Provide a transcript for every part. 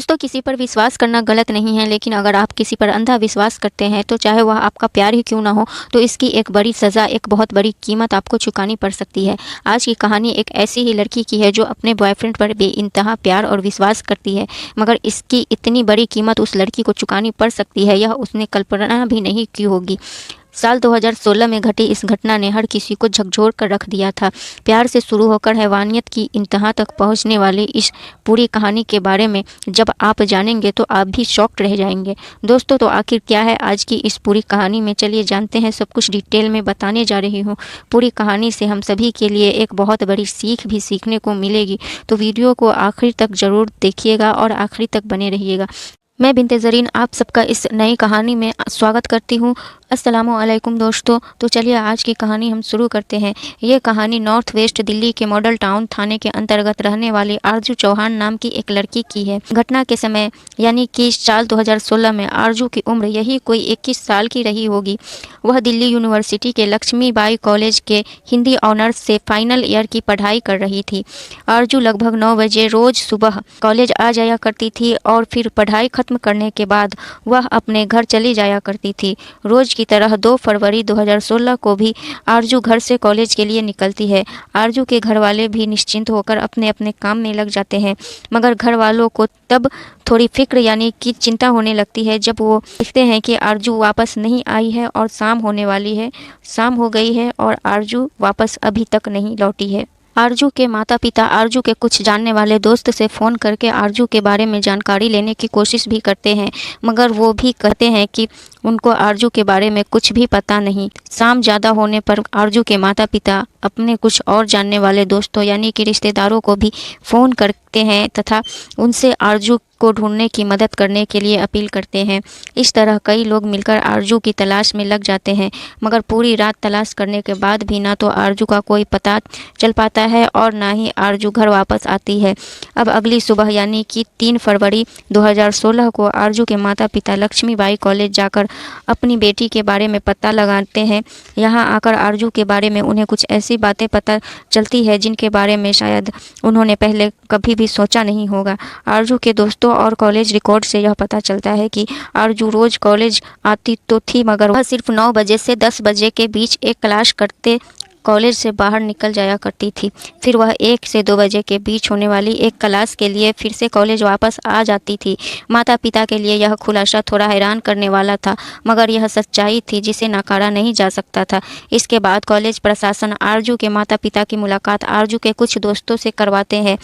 दोस्तों, किसी पर विश्वास करना गलत नहीं है, लेकिन अगर आप किसी पर अंधा विश्वास करते हैं तो चाहे वह आपका प्यार ही क्यों ना हो, तो इसकी एक बड़ी सज़ा, एक बहुत बड़ी कीमत आपको चुकानी पड़ सकती है। आज की कहानी एक ऐसी ही लड़की की है जो अपने बॉयफ्रेंड पर बेइंतहा प्यार और विश्वास करती है, मगर इसकी इतनी बड़ी कीमत उस लड़की को चुकानी पड़ सकती है, यह उसने कल्पना भी नहीं की होगी। साल 2016 में घटी इस घटना ने हर किसी को झकझोर कर रख दिया था। प्यार से शुरू होकर हैवानियत की इंतहा तक पहुंचने वाली इस पूरी कहानी के बारे में जब आप जानेंगे तो आप भी शॉक्ड रह जाएंगे। दोस्तों, तो आखिर क्या है आज की इस पूरी कहानी में, चलिए जानते हैं। सब कुछ डिटेल में बताने जा रही हूँ। पूरी कहानी से हम सभी के लिए एक बहुत बड़ी सीख भी सीखने को मिलेगी, तो वीडियो को आखिर तक ज़रूर देखिएगा और आखिरी तक बने रहिएगा। मैं बिन्ते ज़रीन आप सबका इस नई कहानी में स्वागत करती हूँ। अस्सलामु अलैकुम दोस्तों। तो चलिए आज की कहानी हम शुरू करते हैं। ये कहानी नॉर्थ वेस्ट दिल्ली के मॉडल टाउन थाने के अंतर्गत रहने वाली आरजू चौहान नाम की एक लड़की की है। घटना के समय यानी कि साल 2016 में आरजू की उम्र यही कोई 21 साल की रही होगी। वह दिल्ली यूनिवर्सिटी के लक्ष्मीबाई कॉलेज के हिंदी ऑनर्स से फाइनल ईयर की पढ़ाई कर रही थी। आरजू लगभग 9 बजे रोज़ सुबह कॉलेज आ जाया करती थी और फिर पढ़ाई खत्म करने के बाद वह अपने घर चली जाया करती थी। रोज़ की तरह 2 फरवरी 2016 को भी आरजू घर से कॉलेज के लिए निकलती है। आरजू के घर वाले भी निश्चिंत होकर अपने अपने काम में लग जाते हैं, मगर घर वालों को तब थोड़ी फिक्र यानी कि चिंता होने लगती है जब वो देखते हैं कि आरजू वापस नहीं आई है और शाम होने वाली है। शाम हो गई है और आरजू वापस अभी तक नहीं लौटी है। आरजू के माता पिता आरजू के कुछ जानने वाले दोस्त से फ़ोन करके आरजू के बारे में जानकारी लेने की कोशिश भी करते हैं, मगर वो भी कहते हैं कि उनको आरजू के बारे में कुछ भी पता नहीं। शाम ज़्यादा होने पर आरजू के माता पिता अपने कुछ और जानने वाले दोस्तों यानी कि रिश्तेदारों को भी फ़ोन करते हैं तथा उनसे आरजू को ढूंढने की मदद करने के लिए अपील करते हैं। इस तरह कई लोग मिलकर आरजू की तलाश में लग जाते हैं, मगर पूरी रात तलाश करने के बाद भी ना तो आरजू का कोई पता चल पाता है और ना ही आरजू घर वापस आती है। अब अगली सुबह यानी कि 3 फरवरी 2016 को आरजू के माता पिता लक्ष्मीबाई कॉलेज जाकर अपनी बेटी के बारे में पता लगाते हैं। यहाँ आकर आरजू के बारे में उन्हें कुछ ऐसी बातें पता चलती है जिनके बारे में शायद उन्होंने पहले कभी भी सोचा नहीं होगा। आरजू के दोस्तों और कॉलेज रिकॉर्ड से यह पता चलता है कि आरजू रोज़ कॉलेज आती तो थी, मगर वह सिर्फ 9 बजे से 10 बजे के बीच एक क्लास करते कॉलेज से बाहर निकल जाया करती थी। फिर वह 1 से 2 बजे के बीच होने वाली एक क्लास के लिए फिर से कॉलेज वापस आ जाती थी। माता पिता के लिए यह खुलासा थोड़ा हैरान करने वाला था, मगर यह सच्चाई थी जिसे नकारा नहीं जा सकता था। इसके बाद कॉलेज प्रशासन आरजू के माता पिता की मुलाकात आरजू के कुछ दोस्तों से करवाते हैं।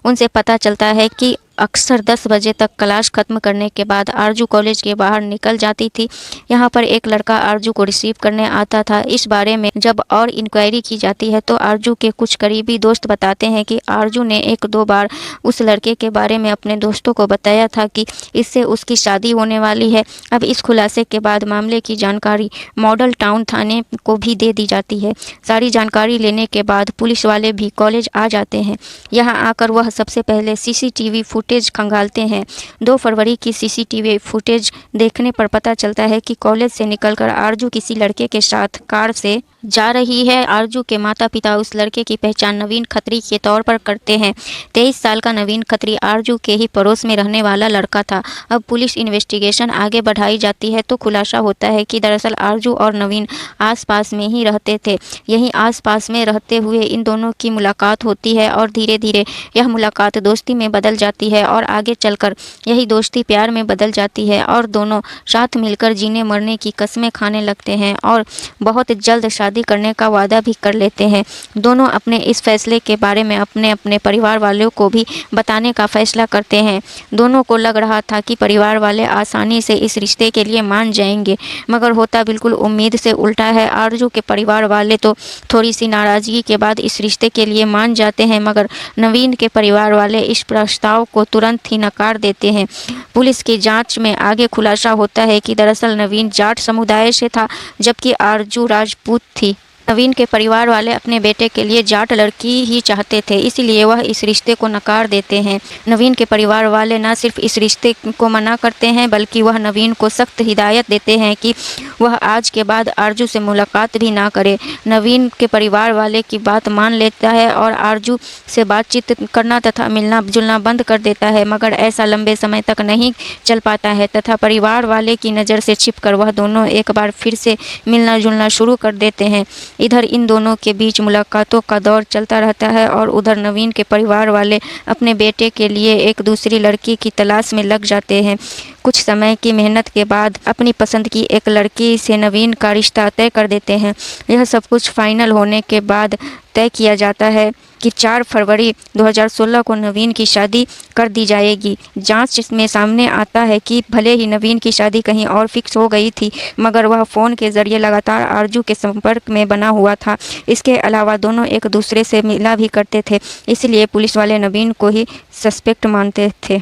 उनसे पता चलता है कि अक्सर 10 बजे तक क्लास खत्म करने के बाद आरजू कॉलेज के बाहर निकल जाती थी। यहाँ पर एक लड़का आरजू को रिसीव करने आता था। इस बारे में जब और इंक्वायरी की जाती है तो आरजू के कुछ करीबी दोस्त बताते हैं कि आरजू ने 1-2 बार उस लड़के के बारे में अपने दोस्तों को बताया था कि इससे उसकी शादी होने वाली है। अब इस खुलासे के बाद मामले की जानकारी मॉडल टाउन थाने को भी दे दी जाती है। सारी जानकारी लेने के बाद पुलिस वाले भी कॉलेज आ जाते हैं। यहाँ आकर वह सबसे पहले सीसीटीवी फुटेज खंगालते हैं। 2 फरवरी की सीसीटीवी फुटेज देखने पर पता चलता है कि कॉलेज से निकलकर आरजू किसी लड़के के साथ कार से जा रही है। आरजू के माता पिता उस लड़के की पहचान नवीन खत्री के तौर पर करते हैं। 23 साल का नवीन खत्री आरजू के ही पड़ोस में रहने वाला लड़का था। अब पुलिस इन्वेस्टिगेशन आगे बढ़ाई जाती है तो खुलासा होता है कि दरअसल आरजू और नवीन आसपास में ही रहते थे। यहीं आसपास में रहते हुए इन दोनों की मुलाकात होती है और धीरे धीरे यह मुलाकात दोस्ती में बदल जाती है और आगे चलकर यही दोस्ती प्यार में बदल जाती है और दोनों साथ मिलकर जीने मरने की कस्में खाने लगते हैं और बहुत जल्द शादी करने का वादा भी कर लेते हैं। दोनों अपने इस फैसले के बारे में अपने अपने परिवार वालों को भी बताने का फैसला करते हैं। दोनों को लग रहा था कि परिवार वाले आसानी से इस रिश्ते के लिए मान जाएंगे, मगर होता बिल्कुल उम्मीद से उल्टा है। आरजू के परिवार वाले तो थोड़ी सी नाराज़गी के बाद इस रिश्ते के लिए मान जाते हैं, मगर नवीन के परिवार वाले इस प्रस्ताव को तुरंत ही नकार देते हैं। पुलिस की जांच में आगे खुलासा होता है कि दरअसल नवीन जाट समुदाय से था, जबकि आरजू राजपूत थी। नवीन के परिवार वाले अपने बेटे के लिए जाट लड़की ही चाहते थे, इसलिए वह इस रिश्ते को नकार देते हैं। नवीन के परिवार वाले न सिर्फ इस रिश्ते को मना करते हैं बल्कि वह नवीन को सख्त हिदायत देते हैं कि वह आज के बाद आरजू से मुलाकात भी ना करे। नवीन के परिवार वाले की बात मान लेता है और आरजू से बातचीत करना तथा मिलना जुलना बंद कर देता है, मगर ऐसा लंबे समय तक नहीं चल पाता है तथा परिवार वाले की नज़र से छिपकर वह दोनों एक बार फिर से मिलना जुलना शुरू कर देते हैं। इधर इन दोनों के बीच मुलाकातों का दौर चलता रहता है और उधर नवीन के परिवार वाले अपने बेटे के लिए एक दूसरी लड़की की तलाश में लग जाते हैं। कुछ समय की मेहनत के बाद अपनी पसंद की एक लड़की से नवीन का रिश्ता तय कर देते हैं। यह सब कुछ फाइनल होने के बाद तय किया जाता है कि 4 फरवरी 2016 को नवीन की शादी कर दी जाएगी। जांच में सामने आता है कि भले ही नवीन की शादी कहीं और फिक्स हो गई थी, मगर वह फ़ोन के ज़रिए लगातार आरजू के संपर्क में बना हुआ था। इसके अलावा दोनों एक दूसरे से मिला भी करते थे, इसलिए पुलिस वाले नवीन को ही सस्पेक्ट मानते थे।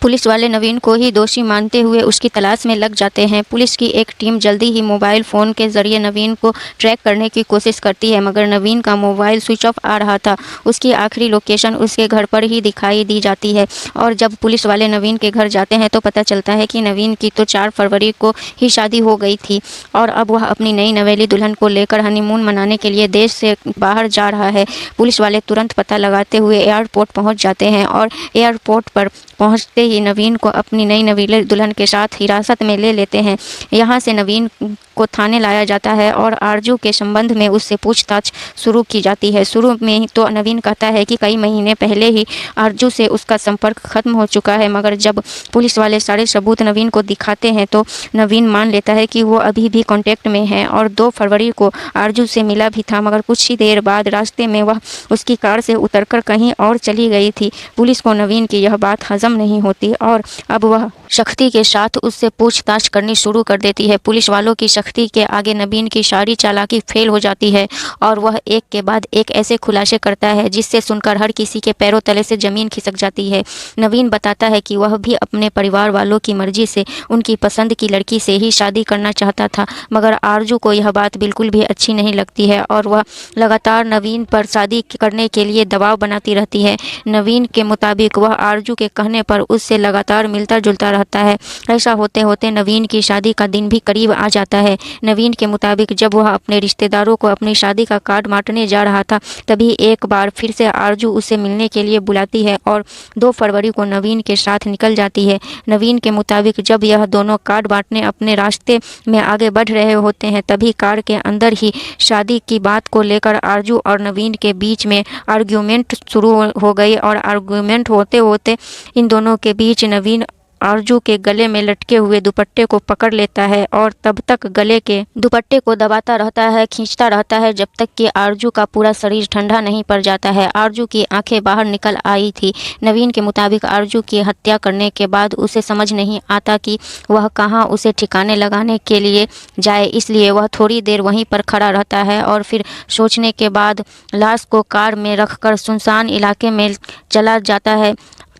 पुलिस वाले नवीन को ही दोषी मानते हुए उसकी तलाश में लग जाते हैं। पुलिस की एक टीम जल्दी ही मोबाइल फ़ोन के ज़रिए नवीन को ट्रैक करने की कोशिश करती है, मगर नवीन का मोबाइल स्विच ऑफ आ रहा था। उसकी आखिरी लोकेशन उसके घर पर ही दिखाई दी जाती है और जब पुलिस वाले नवीन के घर जाते हैं तो पता चलता है कि नवीन की तो 4 फरवरी को ही शादी हो गई थी और अब वह अपनी नई नवेली दुल्हन को लेकर हनीमून मनाने के लिए देश से बाहर जा रहा है। पुलिस वाले तुरंत पता लगाते हुए एयरपोर्ट पहुँच जाते हैं और एयरपोर्ट पर पहुँचते ही नवीन को अपनी नई नवीली दुल्हन के साथ हिरासत में ले लेते हैं। यहाँ से नवीन को थाने लाया जाता है और आरजू के संबंध में उससे पूछताछ शुरू की जाती है। शुरू में ही तो नवीन कहता है कि कई महीने पहले ही आरजू से उसका संपर्क खत्म हो चुका है, मगर जब पुलिस वाले सारे सबूत नवीन को दिखाते हैं तो नवीन मान लेता है कि वो अभी भी कांटेक्ट में है और 2 फरवरी को आरजू से मिला भी था, मगर कुछ ही देर बाद रास्ते में वह उसकी कार से उतरकर कहीं और चली गई थी। पुलिस को नवीन की यह बात हजम नहीं होती और अब वह सख्ती के साथ उससे पूछताछ करनी शुरू कर देती है। पुलिस वालों की सख्ती के आगे नवीन की सारी चालाकी फेल हो जाती है और वह एक के बाद एक ऐसे खुलासे करता है जिससे सुनकर हर किसी के पैरों तले से ज़मीन खिसक जाती है। नवीन बताता है कि वह भी अपने परिवार वालों की मर्जी से उनकी पसंद की लड़की से ही शादी करना चाहता था, मगर आरजू को यह बात बिल्कुल भी अच्छी नहीं लगती है और वह लगातार नवीन पर शादी करने के लिए दबाव बनाती रहती है। नवीन के मुताबिक वह आरजू के कहने पर उससे लगातार मिलता जुलता रहता है। ऐसा होते होते नवीन की शादी का दिन भी करीब आ जाता है। नवीन के मुताबिक जब वह अपने रिश्तेदारों को अपनी शादी का कार्ड बांटने जा रहा था तभी एक बार फिर से आरजू उसे मिलने के लिए बुलाती है और 2 फरवरी को नवीन के साथ निकल जाती है। नवीन के मुताबिक जब यह दोनों कार्ड बांटने अपने रास्ते में आगे बढ़ रहे होते हैं तभी कार के अंदर ही शादी की बात को लेकर आरजू और नवीन के बीच में आर्ग्यूमेंट शुरू हो गई और आर्ग्यूमेंट होते होते इन दोनों के बीच नवीन आरजू के गले में लटके हुए दुपट्टे को पकड़ लेता है और तब तक गले के दुपट्टे को दबाता रहता है, खींचता रहता है जब तक कि आरजू का पूरा शरीर ठंडा नहीं पड़ जाता है। आरजू की आंखें बाहर निकल आई थी। नवीन के मुताबिक आरजू की हत्या करने के बाद उसे समझ नहीं आता कि वह कहाँ उसे ठिकाने लगाने के लिए जाए, इसलिए वह थोड़ी देर वहीं पर खड़ा रहता है और फिर सोचने के बाद लाश को कार में रखकर सुनसान इलाके में चला जाता है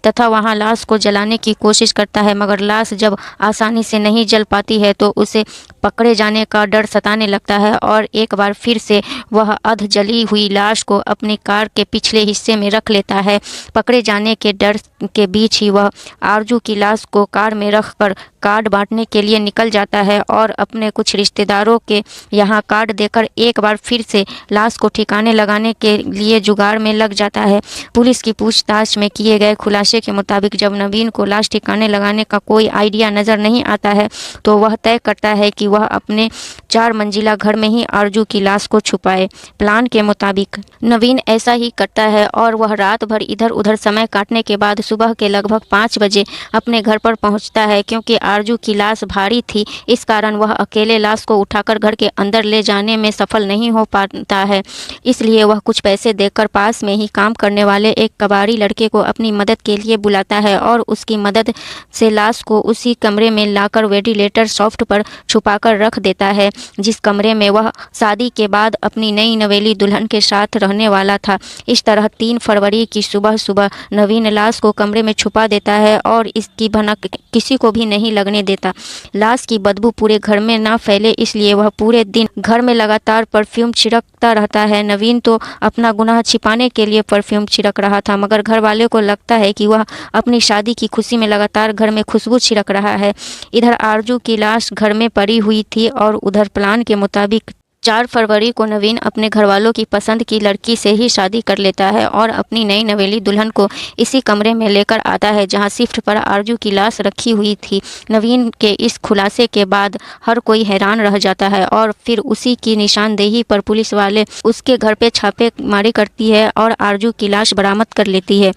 तथा वहां लाश को जलाने की कोशिश करता है, मगर लाश जब आसानी से नहीं जल पाती है तो उसे पकड़े जाने का डर सताने लगता है और एक बार फिर से वह अध जली हुई लाश को अपनी कार के पिछले हिस्से में रख लेता है। पकड़े जाने के डर के बीच ही वह आरजू की लाश को कार में रखकर कार्ड बांटने के लिए निकल जाता है और अपने कुछ रिश्तेदारों के यहाँ कार्ड देकर एक बार फिर से लाश को ठिकाने लगाने के लिए जुगाड़ में लग जाता है। पुलिस की पूछताछ में किए गए खुलासे के मुताबिक जब नवीन को लाश ठिकाने लगाने का कोई आइडिया नज़र नहीं आता है तो वह तय करता है कि वह अपने 4 मंजिला घर में ही आरजू की लाश को छुपाए। प्लान के मुताबिक नवीन ऐसा ही करता है और वह रात भर इधर उधर समय काटने के बाद सुबह के लगभग 5 बजे अपने घर पर पहुंचता है। क्योंकि आरजू की लाश भारी थी इस कारण वह अकेले लाश को उठाकर घर के अंदर ले जाने में सफल नहीं हो पाता है, इसलिए वह कुछ पैसे देकर पास में ही काम करने वाले एक कबाड़ी लड़के को अपनी मदद के लिए बुलाता है और उसकी मदद से लाश को उसी कमरे में लाकर वेंटिलेटर सॉफ्ट पर छुपा लाकर रख देता है, जिस कमरे में वह शादी के बाद अपनी नई नवेली दुल्हन के साथ रहने वाला था। इस तरह 3 फरवरी की सुबह सुबह नवीन लाश को कमरे में छुपा देता है और इसकी भनक किसी को भी नहीं लगने देता। लाश की बदबू पूरे घर में ना फैले इसलिए वह पूरे दिन घर में लगातार परफ्यूम छिड़कता रहता है। नवीन तो अपना गुनाह छिपाने के लिए परफ्यूम छिड़क रहा था, मगर घर वाले को लगता है कि वह अपनी शादी की खुशी में लगातार घर में खुशबू छिड़क रहा है। इधर आरजू की लाश घर में पड़ी हुई थी और उधर प्लान के मुताबिक 4 फरवरी को नवीन अपने घरवालों की पसंद की लड़की से ही शादी कर लेता है और अपनी नई नवेली दुल्हन को इसी कमरे में लेकर आता है जहां शिफ्ट पर आरजू की लाश रखी हुई थी। नवीन के इस खुलासे के बाद हर कोई हैरान रह जाता है और फिर उसी की निशानदेही पर पुलिस वाले उसके घर पे छापेमारी करती है और आरजू की लाश बरामद कर लेती है।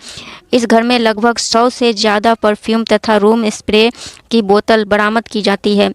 इस घर में लगभग 100 से ज़्यादा परफ्यूम तथा रूम स्प्रे की बोतल बरामद की जाती है।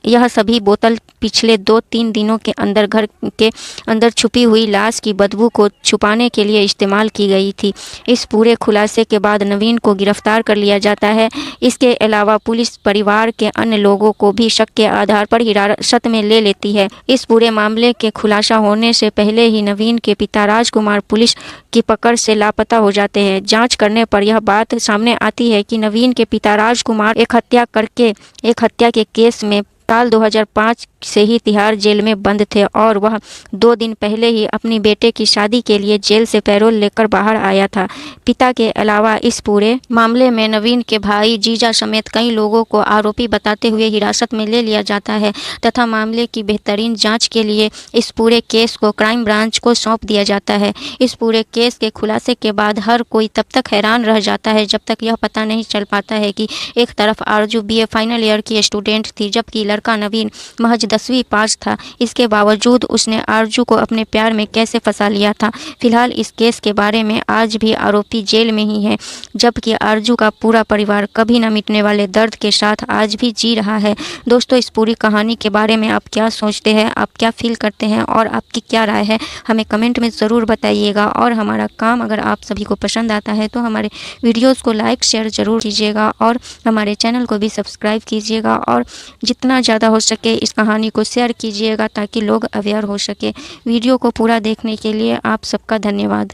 यह सभी बोतल पिछले 2-3 दिनों के अंदर घर के अंदर छुपी हुई लाश की बदबू को छुपाने के लिए इस्तेमाल की गई थी। इस पूरे खुलासे के बाद नवीन को गिरफ्तार कर लिया जाता है। इसके अलावा पुलिस परिवार के अन्य लोगों को भी शक के आधार पर हिरासत में ले लेती है। इस पूरे मामले के खुलासा होने से पहले ही नवीन के पिता राजकुमार पुलिस की पकड़ से लापता हो जाते हैं। जांच करने पर यह बात सामने आती है कि नवीन के पिता राजकुमार एक हत्या के केस में साल 2005 से ही तिहाड़ जेल में बंद थे और वह 2 दिन पहले ही अपनी बेटे की शादी के लिए जेल से पैरोल लेकर बाहर आया था। पिता के अलावा इस पूरे मामले में नवीन के भाई जीजा समेत कई लोगों को आरोपी बताते हुए हिरासत में ले लिया जाता है तथा मामले की बेहतरीन जांच के लिए इस पूरे केस को क्राइम ब्रांच को सौंप दिया जाता है। इस पूरे केस के खुलासे के बाद हर कोई तब तक हैरान रह जाता है जब तक यह पता नहीं चल पाता है कि एक तरफ आरजू BA फाइनल ईयर की स्टूडेंट थी, जबकि लड़का नवीन महज 10वीं पास था। इसके बावजूद उसने आरजू को अपने प्यार में कैसे फंसा लिया था। फिलहाल इस केस के बारे में आज भी आरोपी जेल में ही है, जबकि आरजू का पूरा परिवार कभी न मिटने वाले दर्द के साथ आज भी जी रहा है। दोस्तों, इस पूरी कहानी के बारे में आप क्या सोचते हैं, आप क्या फील करते हैं और आपकी क्या राय है, हमें कमेंट में ज़रूर बताइएगा। और हमारा काम अगर आप सभी को पसंद आता है तो हमारे वीडियोज़ को लाइक शेयर ज़रूर कीजिएगा और हमारे चैनल को भी सब्सक्राइब कीजिएगा और जितना ज़्यादा हो सके इस कहानी को शेयर कीजिएगा ताकि लोग अवेयर हो सके। वीडियो को पूरा देखने के लिए आप सबका धन्यवाद।